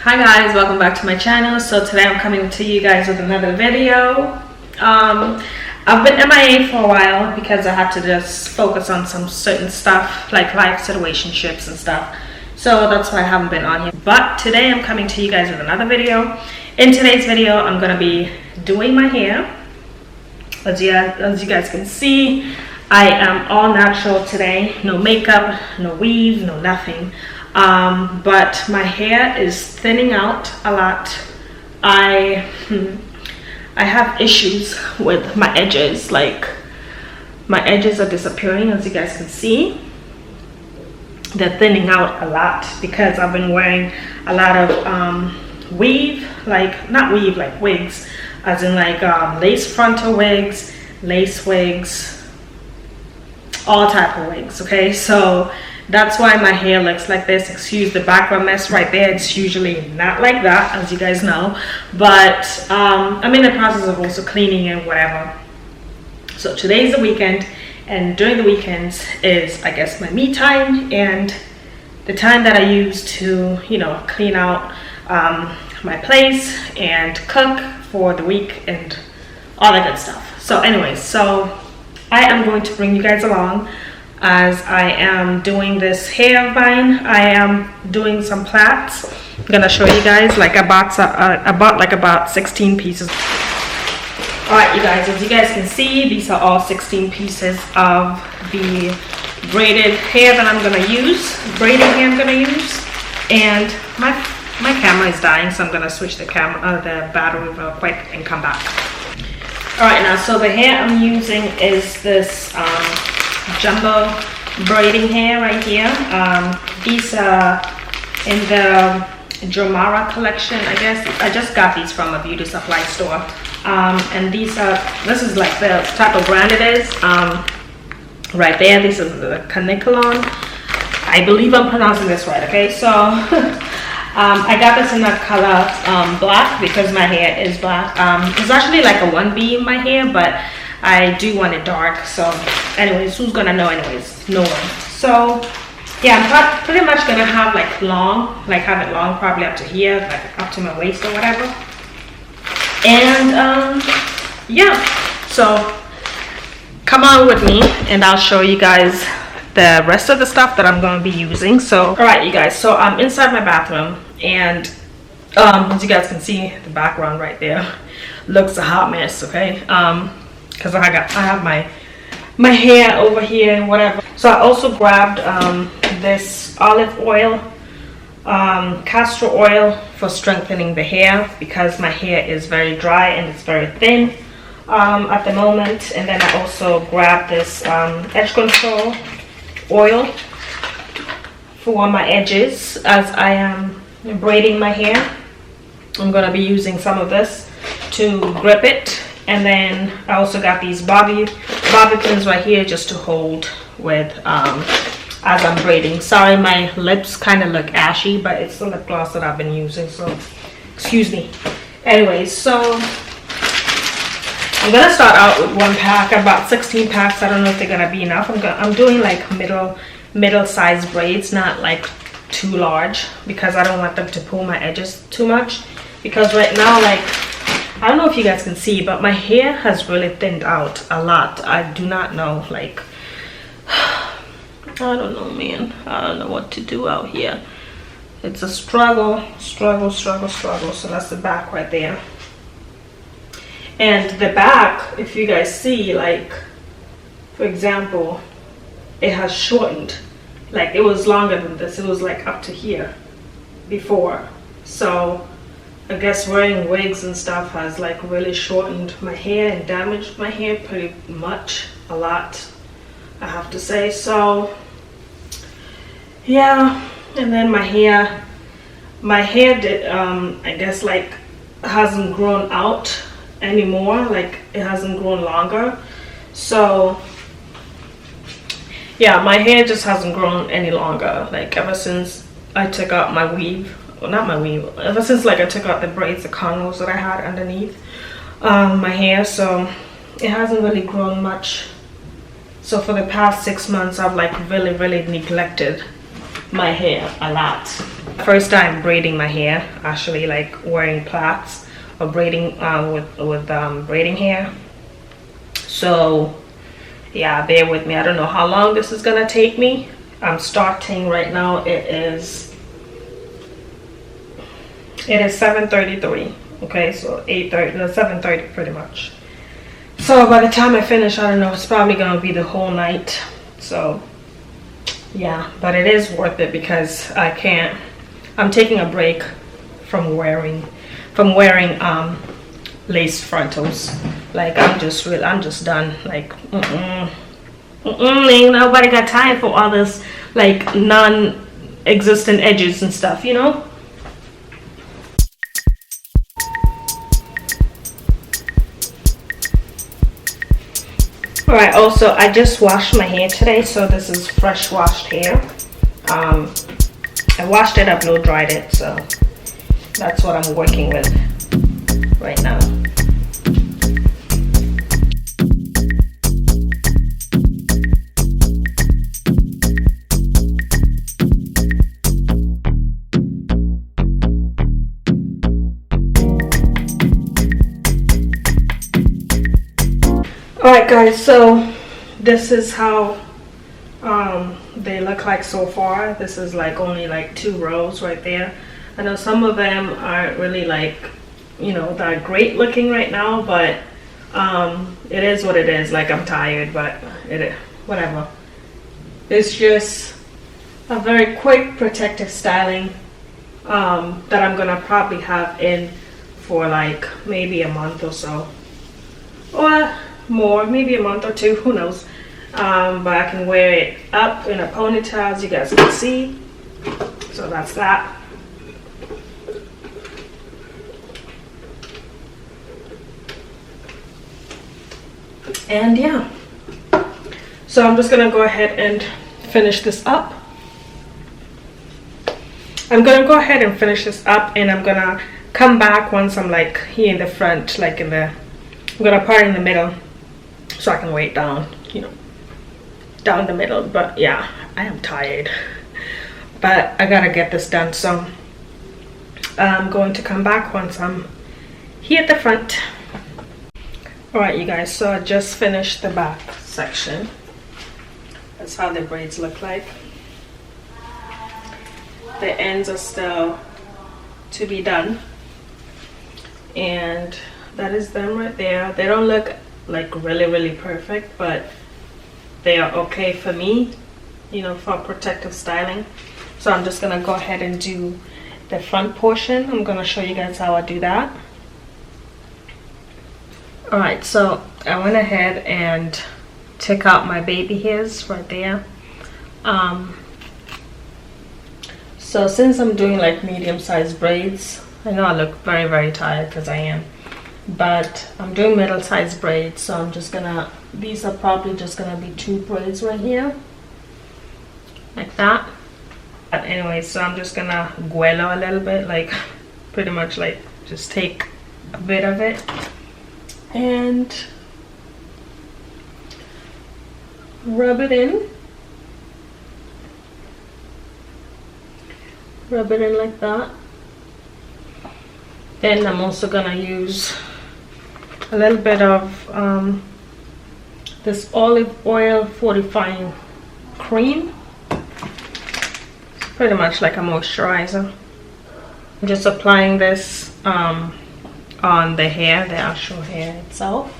Hi guys, welcome back to my channel. So today I'm coming to you guys with another video. I've been MIA for a while because I had to just focus on some certain stuff like life situationships and stuff. So that's why I haven't been on here. But today I'm coming to you guys with another video. In today's video, I'm gonna be doing my hair. As you guys can see, I am all natural today. No makeup, no weave, no nothing. But my hair is thinning out a lot. I have issues with my edges. Like my edges are disappearing, as you guys can see. They're thinning out a lot because I've been wearing a lot of weave, like not weave, like wigs, as in like lace frontal wigs, lace wigs, all type of wigs. Okay, so that's why my hair looks like this. Excuse the background mess right there. It's usually not like that, as you guys know, but I'm in the process of also cleaning and whatever. So today's the weekend, and during the weekends is, I guess, my me time and the time that I use to, you know, clean out my place and cook for the week and all that good stuff. So anyways, so I am going to bring you guys along as I am doing this hair of mine. I am doing some plaits. I'm gonna show you guys. Like I bought like about 16 pieces. All right, you guys, as you guys can see, these are all 16 pieces of the braided hair that I'm gonna use, braiding hair I'm gonna use. And my camera is dying, so I'm gonna switch the battery real quick and come back. All right, now, so the hair I'm using is this jumbo braiding hair right here. These are in the Jomara collection, I guess. I just got these from a beauty supply store. And this is like the type of brand it is. Right there, this is the Canicolon. I believe I'm pronouncing this right, okay? So I got this in the color black because my hair is black. It's actually like a 1B in my hair, but I do want it dark. So anyways, who's gonna know anyways? No one. So yeah, I'm pretty much gonna have like have it long, probably up to here, like up to my waist or whatever. And yeah, so come on with me and I'll show you guys the rest of the stuff that I'm going to be using. So all right, you guys, so I'm inside my bathroom, and as you guys can see, the background right there looks a hot mess, okay? Because I have my hair over here and whatever. So I also grabbed this olive oil, castor oil for strengthening the hair because my hair is very dry and it's very thin at the moment. And then I also grabbed this edge control oil for my edges as I am braiding my hair. I'm going to be using some of this to grip it. And then I also got these bobby pins right here just to hold with as I'm braiding. Sorry, my lips kind of look ashy, but it's the lip gloss that I've been using, so excuse me. Anyways, so I'm gonna start out with one pack, about 16 packs. I don't know if they're gonna be enough. I'm doing like middle size braids, not like too large, because I don't want them to pull my edges too much. Because right now, like, I don't know if you guys can see, but my hair has really thinned out a lot. I do not know, like, I don't know, man. I don't know what to do out here. It's a struggle. So that's the back right there. And the back, if you guys see, like, for example, it has shortened. Like, it was longer than this. It was like up to here before. So I guess wearing wigs and stuff has like really shortened my hair and damaged my hair pretty much a lot, I have to say. So yeah, and then my hair did I guess like hasn't grown out anymore, like it hasn't grown longer. So yeah, my hair just hasn't grown any longer, like ever since I took out my weave. Well, not my weave, ever since like I took out the braids, the cornrows that I had underneath my hair. So it hasn't really grown much. So for the past 6 months I've like really neglected my hair a lot. First time braiding my hair, actually, like wearing plaits or braiding with braiding hair. So yeah, bear with me. I don't know how long this is gonna take me. I'm starting right now. It is 7:33. Okay, so 8:30, no, 7:30 pretty much. So by the time I finish, I don't know, it's probably gonna be the whole night. So yeah, but it is worth it because I'm taking a break from wearing lace frontals. Like I'm just done. Like ain't nobody got time for all this like non-existent edges and stuff, you know. All right, also I just washed my hair today, so this is fresh washed hair. I washed it, I blow dried it, so that's what I'm working with right now. Alright guys, so this is how they look like so far. This is like only like 2 rows right there. I know some of them aren't really like, you know, that great looking right now, but it is what it is. Like I'm tired, but whatever. It's just a very quick protective styling that I'm gonna probably have in for like maybe a month or so, or more, maybe a month or 2, who knows. But I can wear it up in a ponytail, as you guys can see. So that's that. And yeah, so I'm just gonna go ahead and finish this up. I'm gonna go ahead and finish this up, and I'm gonna come back once I'm like here in the front, like I'm gonna part in the middle so I can weigh it down, you know, down the middle. But yeah, I am tired, but I gotta get this done, so I'm going to come back once I'm here at the front. All right, you guys, so I just finished the back section. That's how the braids look like. The ends are still to be done, and that is them right there. They don't look like really perfect, but they are okay for me, you know, for protective styling. So I'm just gonna go ahead and do the front portion. I'm gonna show you guys how I do that. All right, so I went ahead and took out my baby hairs right there. So since I'm doing like medium-sized braids, I know I look very tired because I am, but I'm doing middle-sized braids, so I'm just gonna, these are probably just gonna be 2 braids right here, like that. But anyway, so I'm just gonna guelo a little bit, like pretty much like just take a bit of it and rub it in. Rub it in like that. Then I'm also gonna use a little bit of this olive oil fortifying cream. It's pretty much like a moisturizer. I'm just applying this on the hair, the actual hair itself,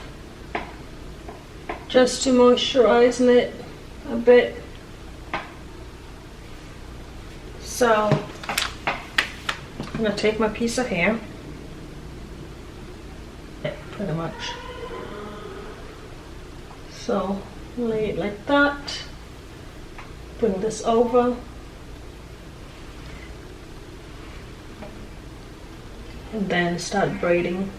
just to moisturize it a bit. So I'm gonna take my piece of hair, pretty much, so lay it like that, bring this over, and then start braiding.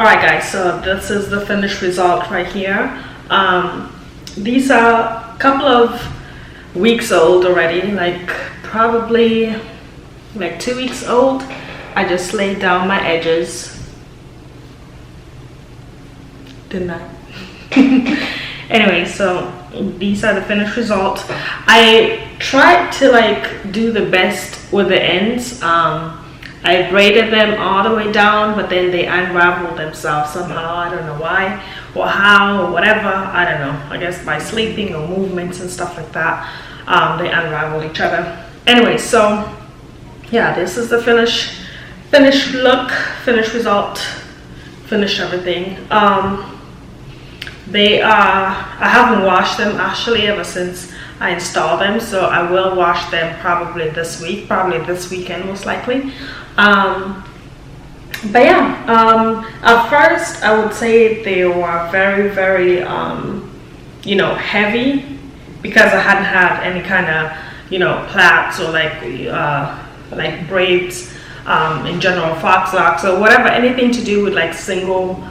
All right guys, so this is the finished result right here. These are a couple of weeks old already, like probably like 2 weeks old. I just laid down my edges, didn't I? Anyway, so these are the finished results. I tried to like do the best with the ends. I braided them all the way down, but then they unraveled themselves somehow. I don't know why or how or whatever. I don't know. I guess by sleeping or movements and stuff like that, they unraveled each other. Anyway, so yeah, this is the finished look, finished result, finished everything. They are, I haven't washed them actually ever since I installed them, so I will wash them probably this week, probably this weekend most likely. But yeah, at first I would say they were very you know, heavy, because I hadn't had any kind of, you know, plaits or like braids in general, fox locks or whatever, anything to do with like single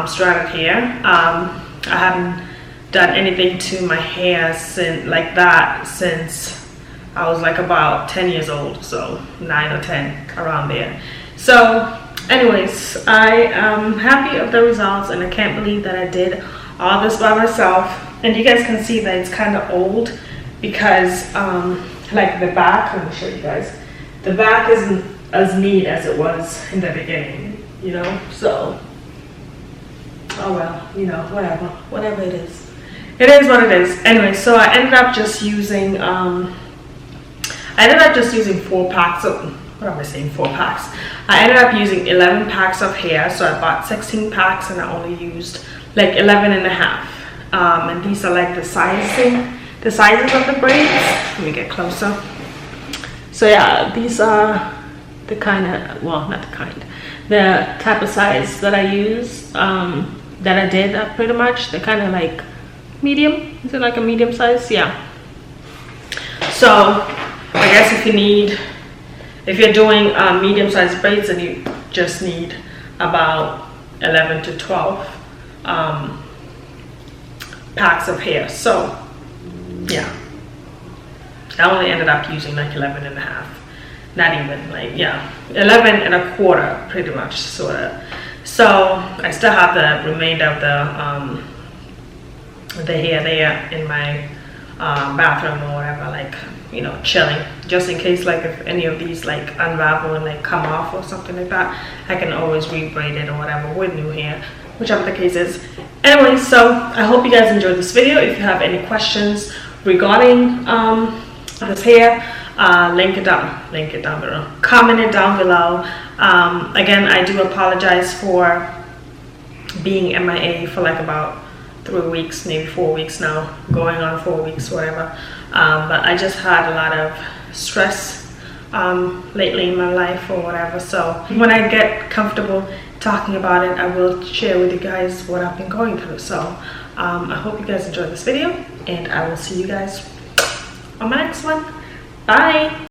stranded hair. I haven't done anything to my hair since like that since I was like about 10 years old, so 9 or 10 around there. So anyways, I am happy of the results, and I can't believe that I did all this by myself. And you guys can see that it's kind of old because like the back, let me show you guys, the back isn't as neat as it was in the beginning, you know. So oh well, you know, whatever it is what it is. Anyway, so I ended up just using 4 packs of, what am I saying, 4 packs. I ended up using 11 packs of hair, so I bought 16 packs and I only used like 11 and a half. And these are like the sizes of the braids. Let me get closer. So yeah, these are the kind of, well, not the kind, the type of size that I use, that I did pretty much. They're kind of like medium. Is it like a medium size? Yeah. So I guess if you're doing medium sized braids, then you just need about 11 to 12 packs of hair. So yeah, I only ended up using like 11 and a half, not even, like, yeah, 11 and a quarter pretty much, sort of. So I still have the remainder of the hair there in my bathroom or whatever, like, you know, chilling, just in case like if any of these like unravel and like come off or something like that, I can always re-braid it or whatever with new hair, whichever the case is. Anyway, so I hope you guys enjoyed this video. If you have any questions regarding this hair, link it down below, comment it down below. Again, I do apologize for being MIA for like about 3 weeks, maybe 4 weeks now, going on 4 weeks, whatever. But I just had a lot of stress lately in my life or whatever. So when I get comfortable talking about it, I will share with you guys what I've been going through. So I hope you guys enjoyed this video, and I will see you guys on my next one. Bye.